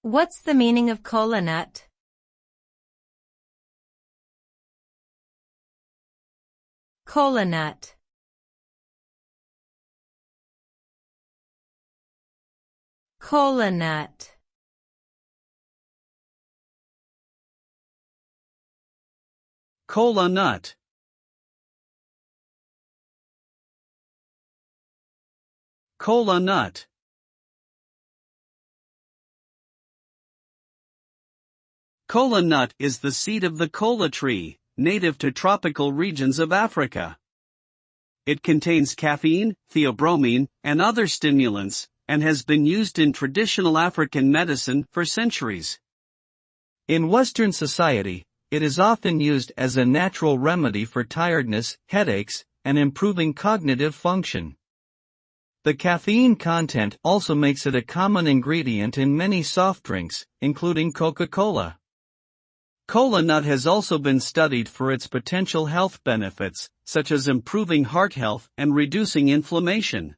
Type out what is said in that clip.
What's the meaning of cola nut? Cola nut. Cola nut. Cola nut. Cola nut. Cola nut is the seed of the cola tree, native to tropical regions of Africa. It contains caffeine, theobromine, and other stimulants, and has been used in traditional African medicine for centuries. In Western society, it is often used as a natural remedy for tiredness, headaches, and improving cognitive function. The caffeine content also makes it a common ingredient in many soft drinks, including Coca-Cola. Cola nut has also been studied for its potential health benefits, such as improving heart health and reducing inflammation.